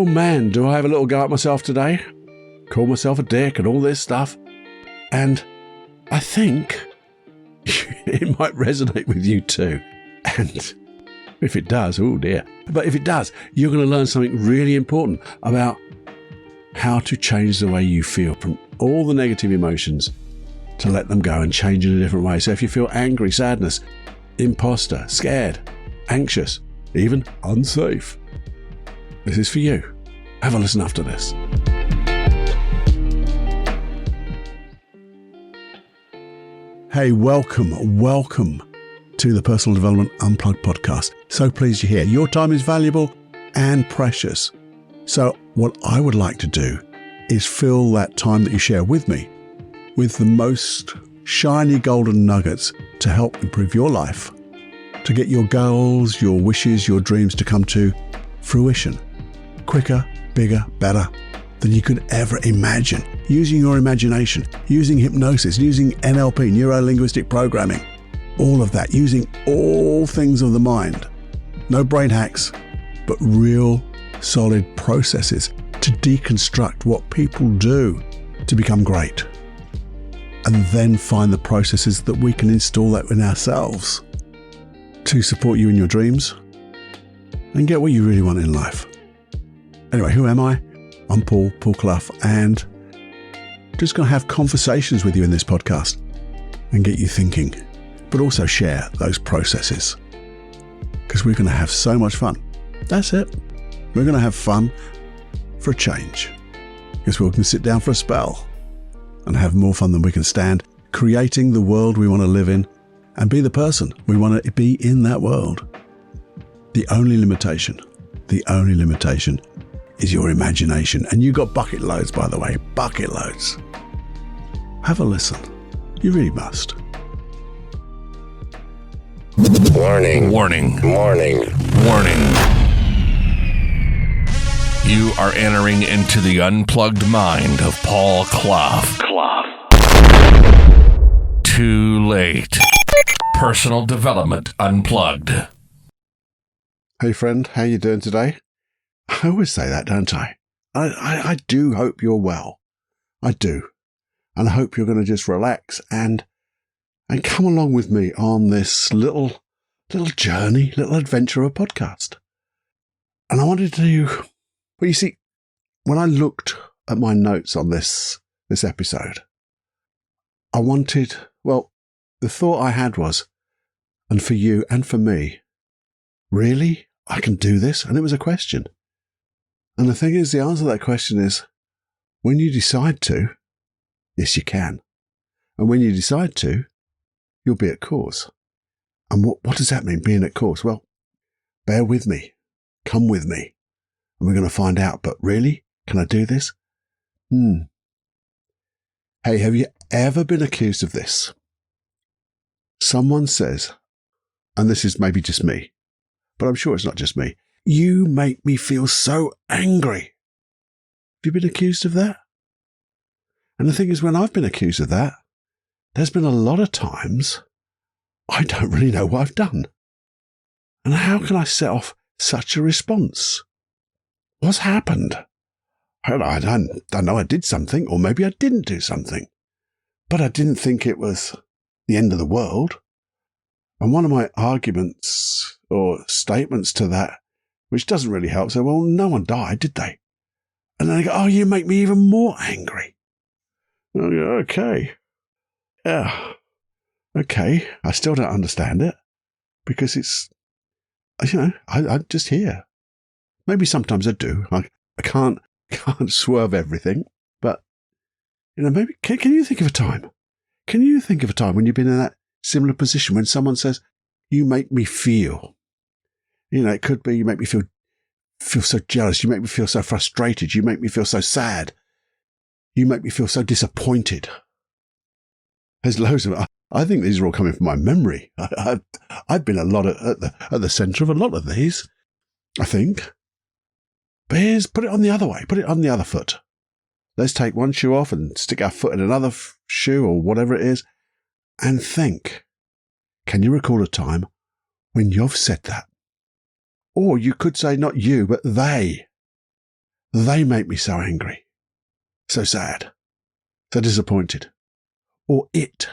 oh man, do I have a little go at myself today? Call myself a dick and all this stuff. And I think it might resonate with you too. And if it does, oh dear. But if it does, you're going to learn something really important about how to change the way you feel from all the negative emotions, to let them go and change in a different way. So if you feel angry, sadness, imposter, scared, anxious, even unsafe, this is for you. Have a listen after this. Hey, welcome to the Personal Development Unplugged podcast. So pleased you're here. Your time is valuable and precious. So what I would like to do is fill that time that you share with me with the most shiny golden nuggets to help improve your life, to get your goals, your wishes, your dreams to come to fruition quicker, bigger, better than you could ever imagine, using your imagination, using hypnosis, using NLP, neuro-linguistic programming, all of that, using all things of the mind. No brain hacks, but real solid processes to deconstruct what people do to become great. And then find the processes that we can install that in ourselves to support you in your dreams and get what you really want in life. Anyway, who am I? I'm Paul Clough, and just going to have conversations with you in this podcast and get you thinking, but also share those processes because we're going to have so much fun. That's it. We're going to have fun for a change because we can sit down for a spell and have more fun than we can stand, creating the world we want to live in and be the person we want to be in that world. The only limitation is your imagination. And you got bucket loads, by the way, bucket loads. Have a listen. You really must. Warning. You are entering into the unplugged mind of Paul Clough. Too late. Personal Development Unplugged. Hey friend, how you doing today? I always say that, don't I? I do hope you're well. I do. And I hope you're going to just relax and come along with me on this little journey, little adventure of a podcast. And I wanted to, well, you see, when I looked at my notes on this episode, I wanted, well, the thought I had was, and for you and for me, really? I can do this? And it was a question. And the thing is, the answer to that question is, when you decide to, yes, you can. And when you decide to, you'll be at course. And what does that mean, being at course? Well, bear with me. Come with me. And we're going to find out. But really? Can I do this? Hey, have you ever been accused of this? Someone says, and this is maybe just me, but I'm sure it's not just me, you make me feel so angry. Have you been accused of that? And the thing is, when I've been accused of that, there's been a lot of times I don't really know what I've done. And how can I set off such a response? What's happened? I don't know, I did something, or maybe I didn't do something, but I didn't think it was the end of the world. And one of my arguments or statements to that, which doesn't really help, so, well, no one died, did they? And then they go, oh, you make me even more angry. And I go, okay. Yeah. Okay. I still don't understand it because it's, I'm just here. Maybe sometimes I do. I can't swerve everything, but, maybe, can you think of a time? Can you think of a time when you've been in that similar position when someone says, you make me feel, it could be you make me feel so jealous, you make me feel so frustrated, you make me feel so sad, you make me feel so disappointed. There's loads of it. I think these are all coming from my memory. I've been a lot at the centre of a lot of these, I think. But put it on the other way, put it on the other foot. Let's take one shoe off and stick our foot in another shoe or whatever it is and think, can you recall a time when you've said that? Or you could say not you, but they. they make me so angry, so sad, so disappointed. Or it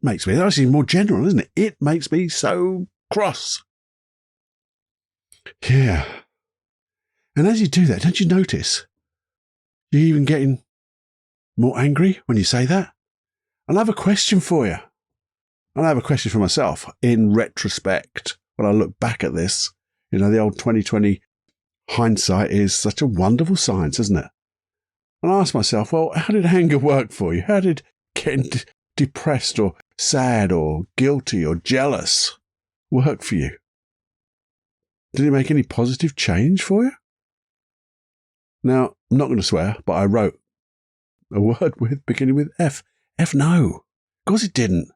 makes me, that's even more general, isn't it? It makes me so cross. Yeah. And as you do that, don't you notice you're even getting more angry when you say that? And I have a question for you. And I have a question for myself in retrospect. When I look back at this, the old 2020 hindsight is such a wonderful science, isn't it? And I ask myself, well, how did anger work for you? How did getting depressed or sad or guilty or jealous work for you? Did it make any positive change for you? Now, I'm not going to swear, but I wrote a word beginning with F. F no. Of course it didn't.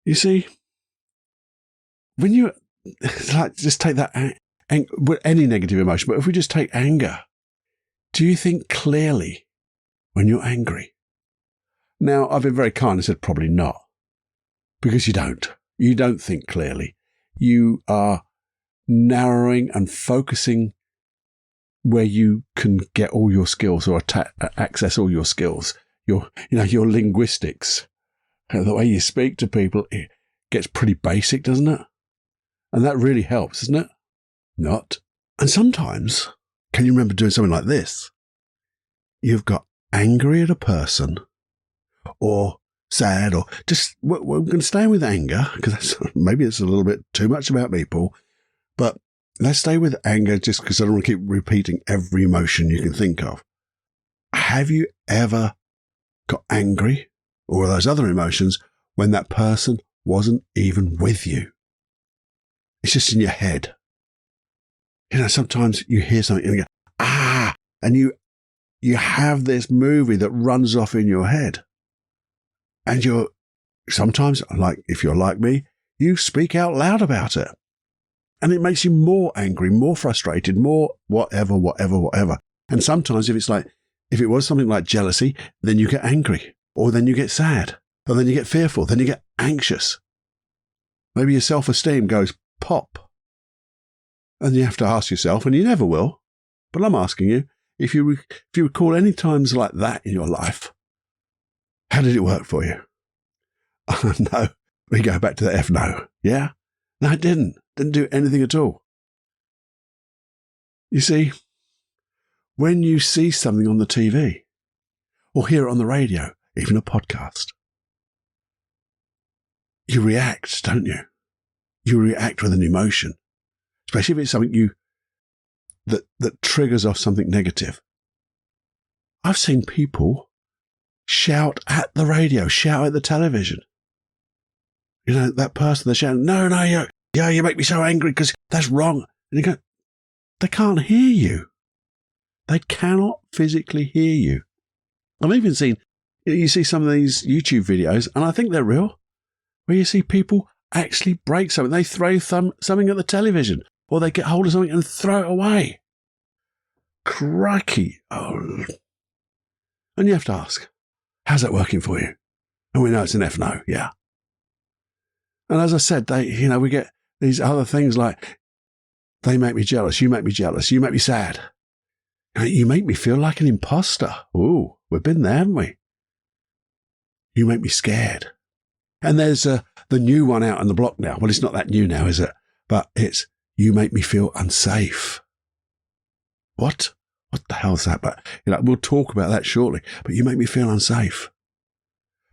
You see, when you just take that any negative emotion, but if we just take anger, do you think clearly when you're angry? Now, I've been very kind and said probably not, because you don't. You don't think clearly. You are narrowing and focusing where you can get all your skills or access all your skills, your linguistics. The way you speak to people, it gets pretty basic, doesn't it? And that really helps, doesn't it? Not. And sometimes, can you remember doing something like this? You've got angry at a person or sad or just, we're going to stay with anger because maybe it's a little bit too much about people, but let's stay with anger just because I don't want to keep repeating every emotion you can think of. Have you ever got angry or those other emotions when that person wasn't even with you? It's just in your head. Sometimes you hear something and you go, and you have this movie that runs off in your head. And you're sometimes, like if you're like me, you speak out loud about it. And it makes you more angry, more frustrated, more whatever. And sometimes if it was something like jealousy, then you get angry, or then you get sad, or then you get fearful, then you get anxious. Maybe your self-esteem goes pop. And you have to ask yourself, and you never will, but I'm asking you, if you recall any times like that in your life, how did it work for you? No, we go back to the F no. Yeah? No, it didn't. Didn't do anything at all. You see, when you see something on the TV or hear it on the radio, even a podcast, you react, don't you? You react with an emotion, especially if it's something that triggers off something negative. I've seen people shout at the radio, shout at the television. That person, they're shouting, no, you make me so angry because that's wrong. And you go, they can't hear you. They cannot physically hear you. I've even seen, you see some of these YouTube videos, and I think they're real, where you see people actually break something. They throw something at the television, or they get hold of something and throw it away. Crikey. Oh. And you have to ask, how's that working for you? And we know it's an F no, yeah. And as I said, we get these other things like, they make me jealous, you make me jealous, you make me sad. You make me feel like an imposter. Ooh, we've been there, haven't we? You make me scared. And there's the new one out on the block now. Well, it's not that new now, is it? But it's, you make me feel unsafe. What? What the hell's that? But we'll talk about that shortly. But you make me feel unsafe.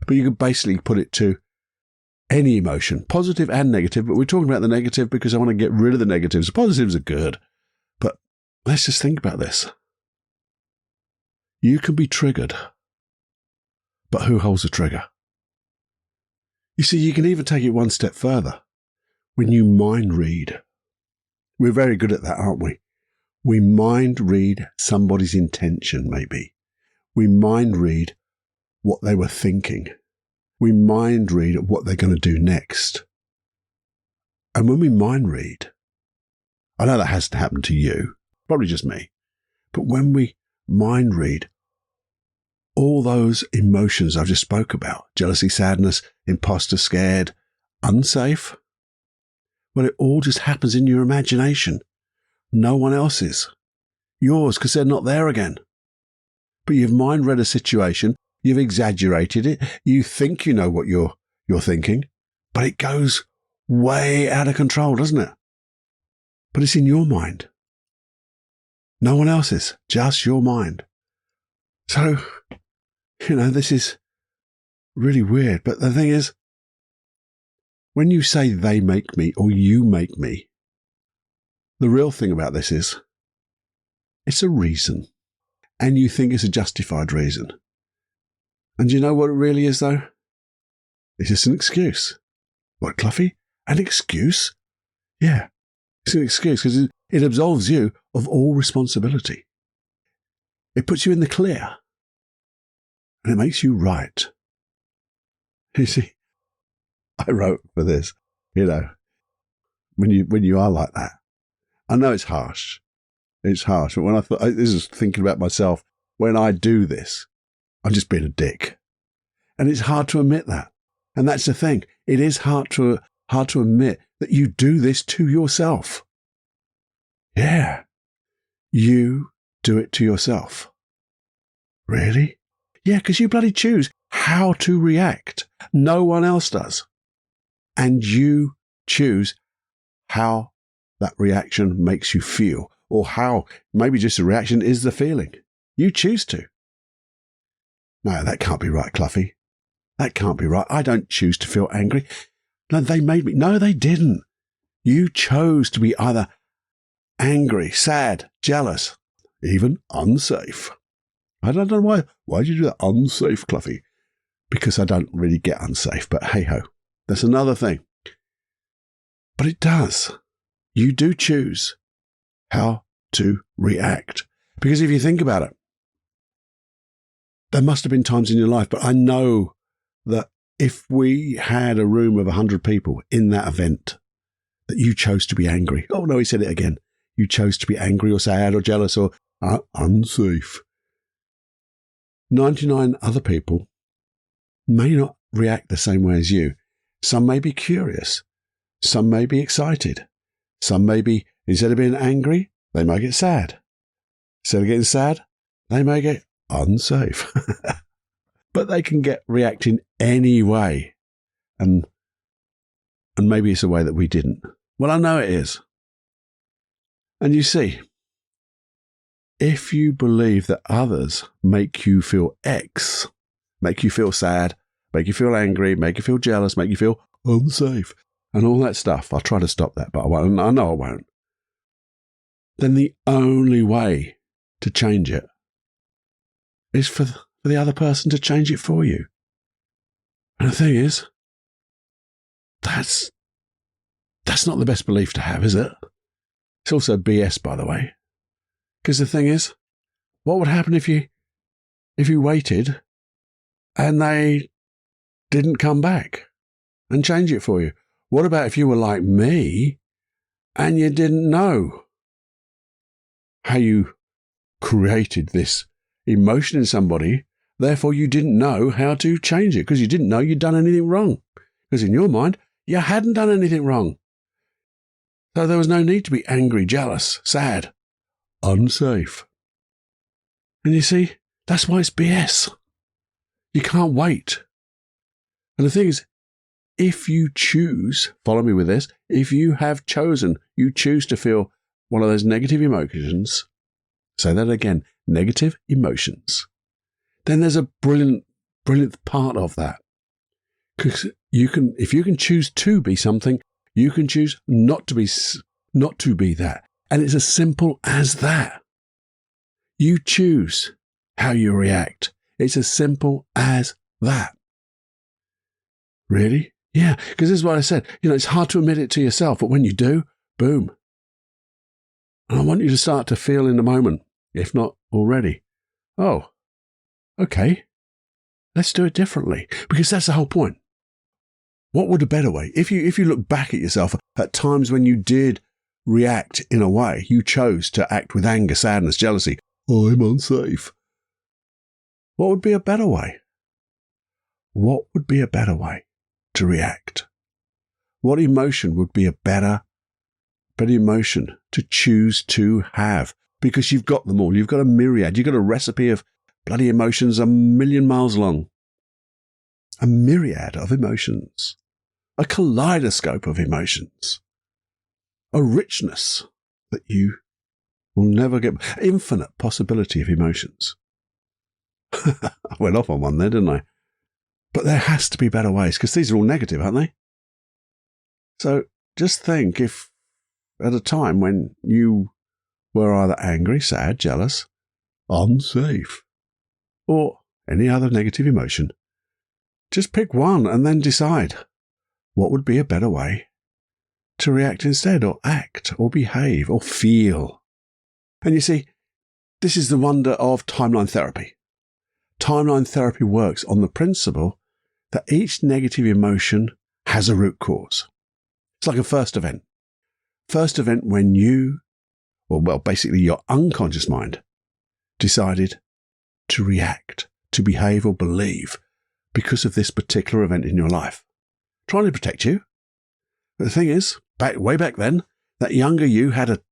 But you could basically put it to any emotion, positive and negative. But we're talking about the negative because I want to get rid of the negatives. The positives are good. But let's just think about this. You can be triggered. But who holds the trigger? You see, you can even take it one step further. When you mind read. We're very good at that, aren't we? We mind read somebody's intention, maybe. We mind read what they were thinking. We mind read what they're going to do next. And when we mind read, I know that hasn't happened to you, probably just me, but when we mind read all those emotions I've just spoke about, jealousy, sadness, imposter, scared, unsafe, well, it all just happens in your imagination. No one else's. yours because they're not there again. But you've mind read a situation, you've exaggerated it, you think you know what you're thinking, but it goes way out of control, doesn't it? But it's in your mind. No one else's, just your mind. So, this is really weird. But the thing is, when you say they make me or you make me, the real thing about this is it's a reason. And you think it's a justified reason. And you know what it really is, though? It's just an excuse. What, Cluffy? An excuse? Yeah, it's an excuse because it absolves you of all responsibility. It puts you in the clear. And it makes you right. You see, I wrote for this, when you are like that. I know it's harsh. It's harsh. But when this is thinking about myself, when I do this, I'm just being a dick. And it's hard to admit that. And that's the thing. It is hard to admit that you do this to yourself. Yeah. You do it to yourself. Really? Yeah, because you bloody choose how to react. No one else does. And you choose how that reaction makes you feel, or how maybe just a reaction is the feeling. You choose to. No, that can't be right, Cluffy. That can't be right. I don't choose to feel angry. No, they made me. No, they didn't. You chose to be either angry, sad, jealous, even unsafe. I don't know why. Why did you do that? Unsafe, Cluffy? Because I don't really get unsafe, but hey-ho. That's another thing. But it does. You do choose how to react. Because if you think about it, there must have been times in your life, but I know that if we had a room of 100 people in that event, that you chose to be angry. Oh, no, he said it again. You chose to be angry or sad or jealous or unsafe. 99 other people may not react the same way as you. Some may be curious. Some may be excited. Some may be, instead of being angry, they may get sad. Instead of getting sad, they may get unsafe. But they can get reacting any way. And maybe it's a way that we didn't. Well, I know it is. And you see, if you believe that others make you feel X, make you feel sad, make you feel angry, make you feel jealous, make you feel unsafe, and all that stuff, I'll try to stop that, but I won't. I know I won't. Then the only way to change it is for the other person to change it for you. And the thing is, that's not the best belief to have, is it? It's also BS, by the way. Because the thing is, what would happen if you waited and they didn't come back and change it for you? What about if you were like me and you didn't know how you created this emotion in somebody, therefore you didn't know how to change it because you didn't know you'd done anything wrong. Because in your mind, you hadn't done anything wrong. So there was no need to be angry, jealous, sad, unsafe. And you see, that's why it's BS. You can't wait. And the thing is, if you choose, follow me with this, if you have chosen, you choose to feel one of those negative emotions, say that again, negative emotions, then there's a brilliant part of that. Because if you can choose to be something, you can choose not to be that. And it's as simple as that. You choose how you react. It's as simple as that. Really? Yeah, because this is what I said. It's hard to admit it to yourself, but when you do, boom. And I want you to start to feel in the moment, if not already, oh, okay, let's do it differently. Because that's the whole point. What would a better way? If you look back at yourself at times when you did react in a way, you chose to act with anger, sadness, jealousy, I'm unsafe. What would be a better way? What would be a better way to react? What emotion would be a better emotion to choose to have? because you've got them all. You've got a myriad. You've got a recipe of bloody emotions 1,000,000 miles long. A myriad of emotions. A kaleidoscope of emotions. A richness that you will never get. Infinite possibility of emotions. I went off on one there, didn't I? But there has to be better ways, because these are all negative, aren't they? So just think if at a time when you were either angry, sad, jealous, unsafe, or any other negative emotion, just pick one and then decide what would be a better way to react instead, or act, or behave, or feel. And you see, this is the wonder of timeline therapy. Timeline therapy works on the principle that each negative emotion has a root cause. It's like a first event. First event when you, well, basically your unconscious mind, decided to react, to behave or believe because of this particular event in your life. Trying to protect you. But the thing is, way back then, that younger you had a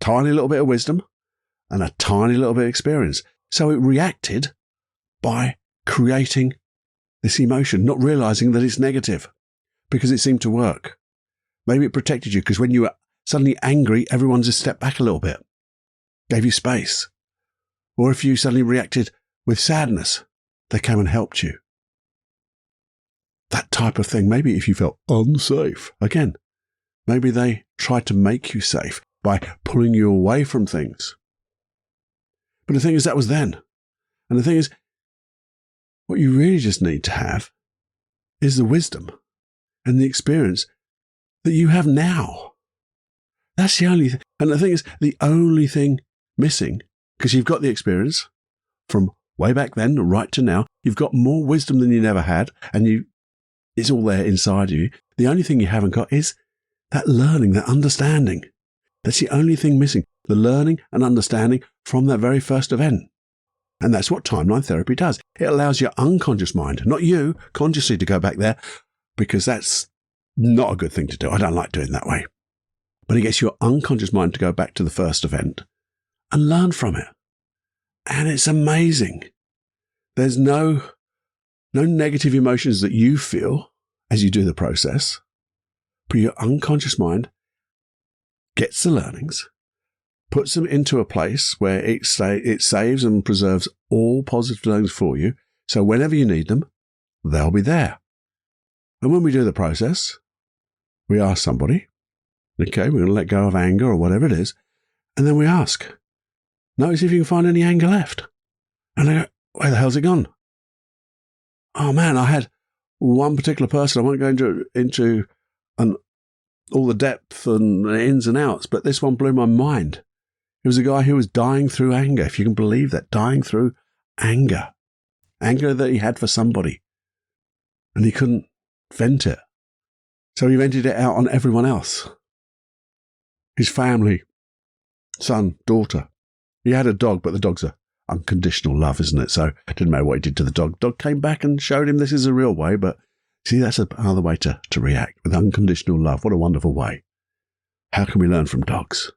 tiny little bit of wisdom and a tiny little bit of experience. So it reacted by creating this emotion, not realizing that it's negative because it seemed to work. Maybe it protected you because when you were suddenly angry, everyone just stepped back a little bit, gave you space. Or if you suddenly reacted with sadness, they came and helped you. That type of thing. Maybe if you felt unsafe, again, maybe they tried to make you safe by pulling you away from things. But the thing is, that was then. And the thing is, what you really just need to have is the wisdom and the experience that you have now. That's the only thing. And the thing is, the only thing missing, because you've got the experience from way back then right to now, you've got more wisdom than you never had, and it's all there inside you. The only thing you haven't got is that learning, that understanding. That's the only thing missing, the learning and understanding from that very first event. And that's what timeline therapy does. It allows your unconscious mind, not you, consciously to go back there, because that's not a good thing to do. I don't like doing it that way. But it gets your unconscious mind to go back to the first event and learn from it. And it's amazing. There's no negative emotions that you feel as you do the process, but your unconscious mind gets the learnings, puts them into a place where it saves and preserves all positive learnings for you. So whenever you need them, they'll be there. And when we do the process, we ask somebody, okay, we're going to let go of anger or whatever it is, and then we ask, notice if you can find any anger left. And they go, where the hell's it gone? Oh man, I had one particular person, I won't go into all the depth and the ins and outs, but this one blew my mind. It was a guy who was dying through anger, if you can believe that, dying through anger. Anger that he had for somebody. And he couldn't vent it. So he vented it out on everyone else. His family, son, daughter. He had a dog, but the dog's a unconditional love, isn't it? So it didn't matter what he did to the dog. Dog came back and showed him this is a real way, but see, that's another way to react, with unconditional love. What a wonderful way. How can we learn from dogs?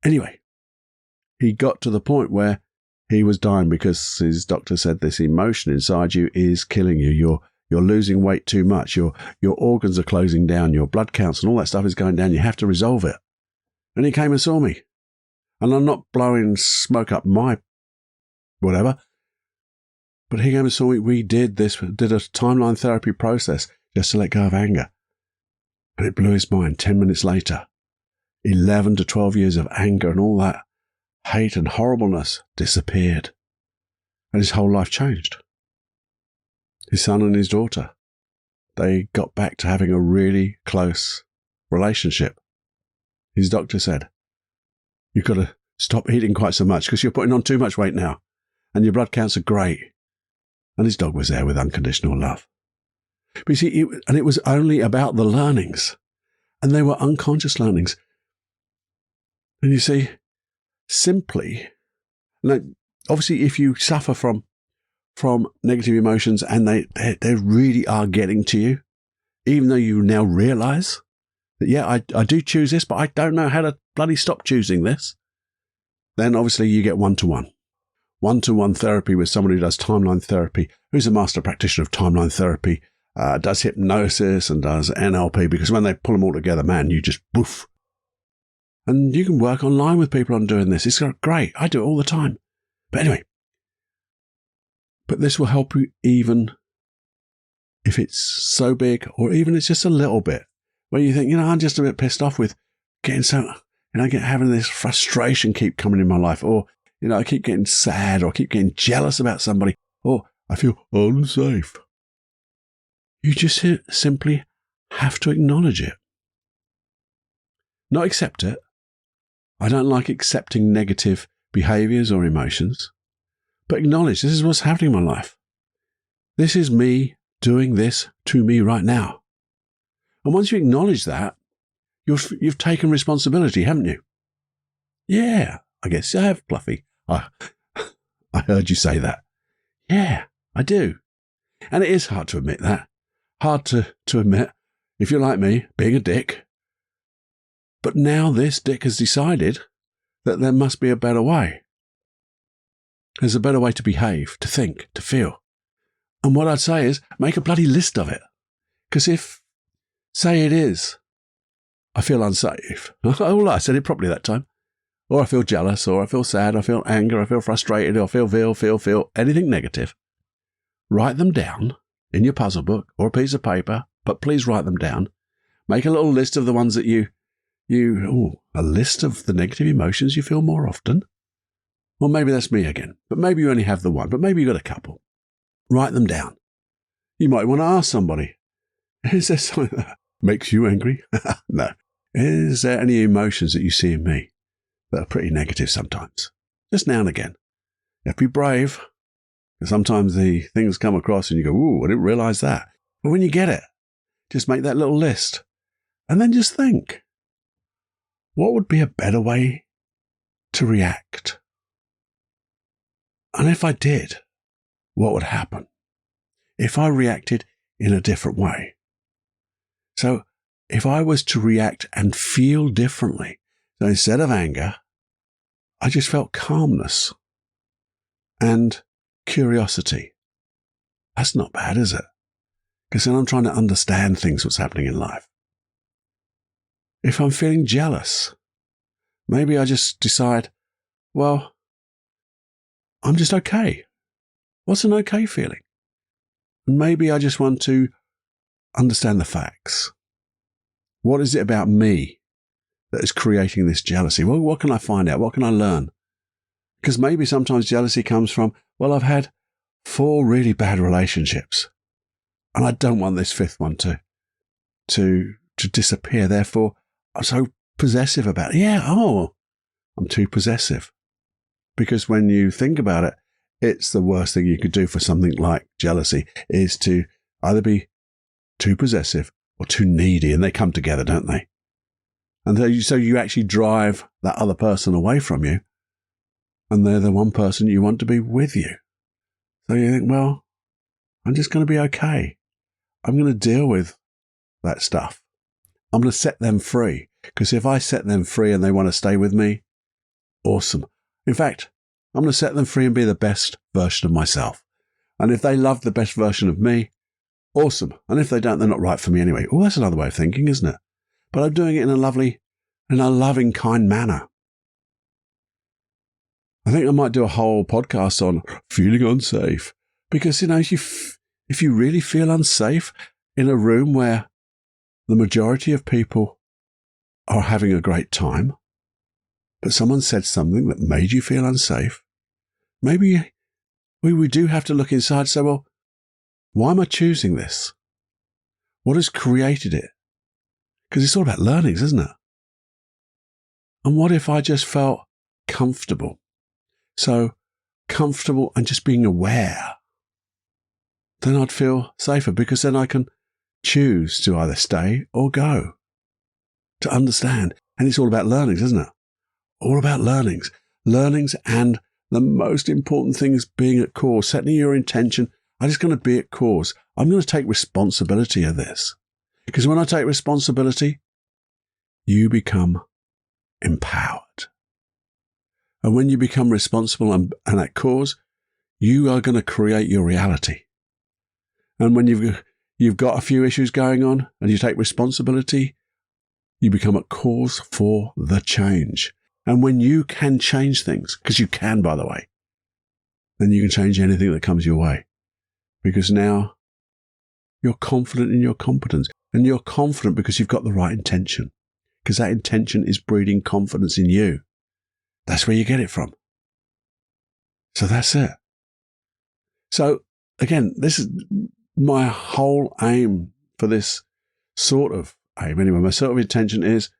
Anyway, he got to the point where he was dying because his doctor said this emotion inside you is killing you. You're losing weight too much. Your organs are closing down. Your blood counts and all that stuff is going down. You have to resolve it. And he came and saw me. And I'm not blowing smoke up my whatever. But he came and saw me. We did a timeline therapy process just to let go of anger. And it blew his mind. 10 minutes later, 11 to 12 years of anger and all that hate and horribleness disappeared. And his whole life changed. His son and his daughter, they got back to having a really close relationship. His doctor said, you've got to stop eating quite so much because you're putting on too much weight now and your blood counts are great. And his dog was there with unconditional love. But you see, it was only about the learnings, and they were unconscious learnings. And you see, simply, like, obviously if you suffer from negative emotions and they really are getting to you, even though you now realize that, yeah, I do choose this, but I don't know how to bloody stop choosing this. then obviously you get one-to-one. One-to-one therapy with somebody who does timeline therapy, who's a master practitioner of timeline therapy, does hypnosis and does NLP, because when they pull them all together, man, you just poof. And you can work online with people on doing this. It's great. I do it all the time. But anyway, but this will help you even if it's so big, or even it's just a little bit, where you think, I'm just a bit pissed off with getting having this frustration keep coming in my life, or, I keep getting sad, or I keep getting jealous about somebody, or I feel unsafe. You just simply have to acknowledge it. Not accept it. I don't like accepting negative behaviors or emotions, but acknowledge this is what's happening in my life. This is me doing this to me right now. And once you acknowledge that, you've taken responsibility, haven't you? Yeah, I guess I have, Fluffy. I heard you say that. Yeah, I do. And it is hard to admit that. Hard to admit, if you're like me, being a dick. But now this dick has decided that there must be a better way. There's a better way to behave, to think, to feel. And what I'd say is, make a bloody list of it. Because say it is, I feel unsafe. Oh, I said it properly that time. Or I feel jealous, or I feel sad, I feel anger, I feel frustrated, or feel anything negative. Write them down in your puzzle book or a piece of paper, but please write them down. Make a little list of the ones that a list of the negative emotions you feel more often. Well, maybe that's me again, but maybe you only have the one, but maybe you've got a couple. Write them down. You might want to ask somebody, is there something that makes you angry? No. Is there any emotions that you see in me that are pretty negative sometimes? Just now and again. You have to be brave. Sometimes the things come across and you go, ooh, I didn't realize that. But when you get it, just make that little list. And then just think, what would be a better way to react? And if I did, what would happen if I reacted in a different way? So if I was to react and feel differently, so instead of anger, I just felt calmness and curiosity. That's not bad, is it? Because then I'm trying to understand things, what's happening in life. If I'm feeling jealous, maybe I just decide, well, I'm just okay. What's an okay feeling? And maybe I just want to understand the facts. What is it about me that is creating this jealousy? Well, what can I find out? What can I learn? Because maybe sometimes jealousy comes from, well, I've had 4 really bad relationships, and I don't want this 5th one to disappear. Therefore, I'm so possessive about it. Yeah, I'm too possessive. Because when you think about it, it's the worst thing you could do for something like jealousy is to either be too possessive or too needy, and they come together, don't they? And so you actually drive that other person away from you, and they're the one person you want to be with you. So you think, well, I'm just going to be okay. I'm going to deal with that stuff. I'm going to set them free, because if I set them free and they want to stay with me, awesome. In fact, I'm going to set them free and be the best version of myself. And if they love the best version of me, awesome. And if they don't, they're not right for me anyway. Oh, that's another way of thinking, isn't it? But I'm doing it in a loving, kind manner. I think I might do a whole podcast on feeling unsafe. Because, if you really feel unsafe in a room where the majority of people are having a great time, but someone said something that made you feel unsafe, maybe we do have to look inside and say, well, why am I choosing this? What has created it? Because it's all about learnings, isn't it? And what if I just felt comfortable? So comfortable and just being aware. Then I'd feel safer, because then I can choose to either stay or go. To understand. And it's all about learnings, isn't it? All about learnings. Learnings, and the most important thing is being at cause, setting your intention. I'm just going to be at cause. I'm going to take responsibility of this. Because when I take responsibility, you become empowered. And when you become responsible and at cause, you are going to create your reality. And when you've got a few issues going on and you take responsibility, you become a cause for the change. And when you can change things, because you can, by the way, then you can change anything that comes your way. Because now you're confident in your competence. And you're confident because you've got the right intention. Because that intention is breeding confidence in you. That's where you get it from. So that's it. So again, this is my whole aim for this sort of aim. Anyway, my sort of intention is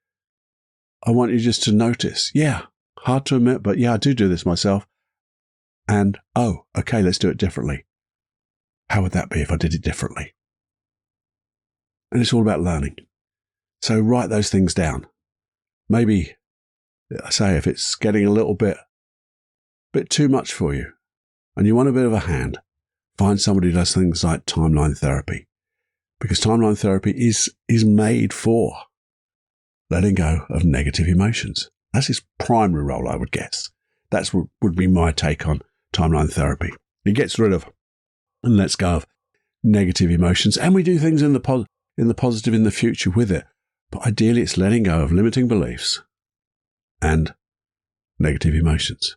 I want you just to notice. Yeah, hard to admit, but yeah, I do this myself. And, oh, okay, let's do it differently. How would that be if I did it differently? And it's all about learning. So write those things down. Maybe, I say, if it's getting a little bit too much for you and you want a bit of a hand, find somebody who does things like timeline therapy. Because timeline therapy is made for letting go of negative emotions. That's its primary role, I would guess. That's what would be my take on timeline therapy. It gets rid of and lets go of negative emotions. And we do things in the positive in the future with it. But ideally, it's letting go of limiting beliefs and negative emotions.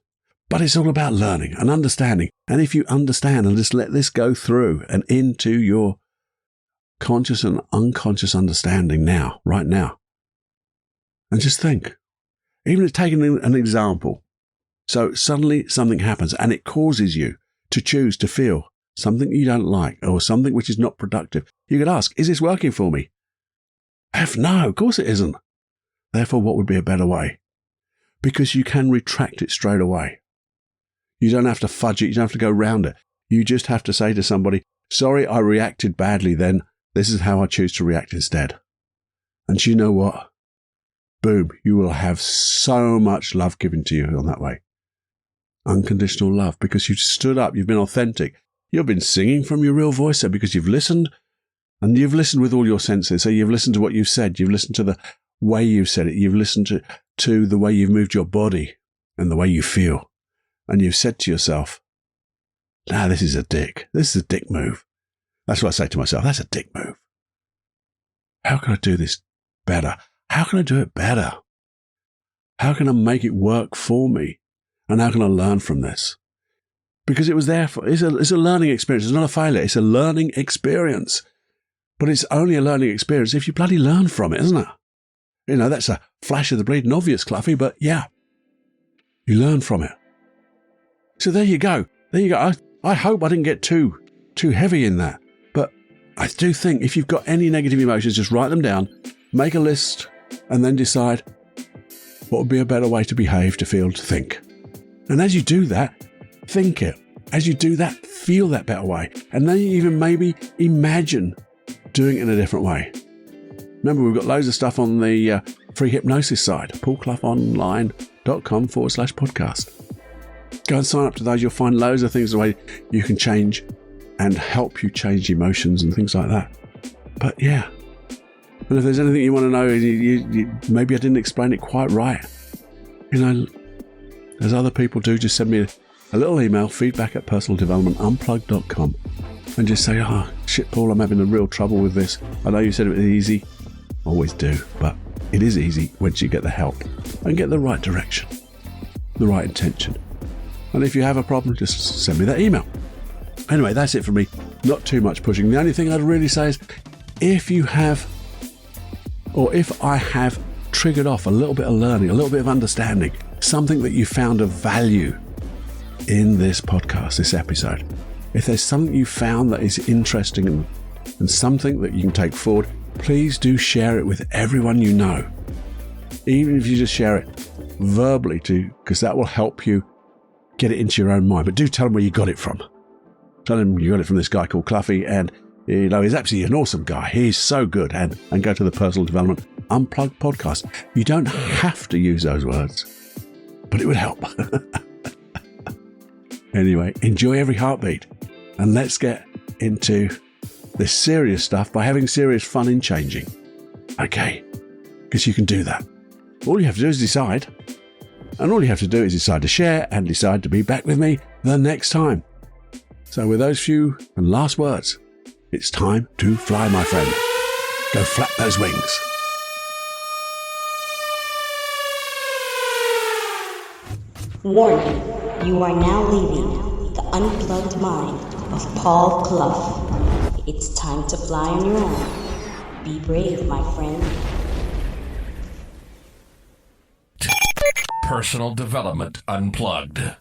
But it's all about learning and understanding. And if you understand and just let this go through and into your conscious and unconscious understanding now, right now, and just think, even taking an example. So suddenly something happens and it causes you to choose to feel something you don't like or something which is not productive. You could ask, is this working for me? No, of course it isn't. Therefore, what would be a better way? Because you can retract it straight away. You don't have to fudge it. You don't have to go round it. You just have to say to somebody, sorry, I reacted badly then. This is how I choose to react instead. And you know what? Boom, you will have so much love given to you on that way. Unconditional love, because you've stood up, you've been authentic. You've been singing from your real voice there because you've listened, and you've listened with all your senses. So you've listened to what you've said. You've listened to the way you've said it. You've listened to the way you've moved your body and the way you feel. And you've said to yourself, nah, this is a dick. This is a dick move. That's what I say to myself. That's a dick move. How can I do this better? How can I do it better? How can I make it work for me? And how can I learn from this? Because it was there for, it's a learning experience. It's not a failure. It's a learning experience. But it's only a learning experience if you bloody learn from it, isn't it? You know, that's a flash of the bleeding obvious, Cluffy, but yeah, you learn from it. So there you go. There you go. I hope I didn't get too heavy in that. But I do think if you've got any negative emotions, just write them down, make a list, and then decide what would be a better way to behave, to feel, to think. And as you do that, think it. As you do that, feel that better way. And then you even maybe imagine doing it in a different way. Remember, we've got loads of stuff on the free hypnosis side, paulcloughonline.com/podcast. Go and sign up to those. You'll find loads of things the way you can change and help you change emotions and things like that. But yeah. And if there's anything you want to know, maybe I didn't explain it quite right. You know, as other people do, just send me a little email, feedback@personaldevelopmentunplugged.com, and just say, oh, shit, Paul, I'm having a real trouble with this. I know you said it was easy. Always do, but it is easy once you get the help and get the right direction, the right intention. And if you have a problem, just send me that email. Anyway, that's it for me. Not too much pushing. The only thing I'd really say is if I have triggered off a little bit of learning, a little bit of understanding, something that you found of value in this podcast, this episode, if there's something you found that is interesting and something that you can take forward, please do share it with everyone you know. Even if you just share it verbally too, because that will help you get it into your own mind. But do tell them where you got it from. Tell them you got it from this guy called Cluffy, and you know, he's absolutely an awesome guy. He's so good. And go to the Personal Development Unplugged podcast. You don't have to use those words, but it would help. Anyway, enjoy every heartbeat, and let's get into this serious stuff by having serious fun in changing. Okay, because you can do that. All you have to do is decide, And all you have to do is decide to share and decide to be back with me the next time. So with those few and last words, it's time to fly, my friend. Go flap those wings. Warning, you are now leaving the unplugged mind of Paul Clough. It's time to fly on your own. Be brave, my friend. Personal Development Unplugged.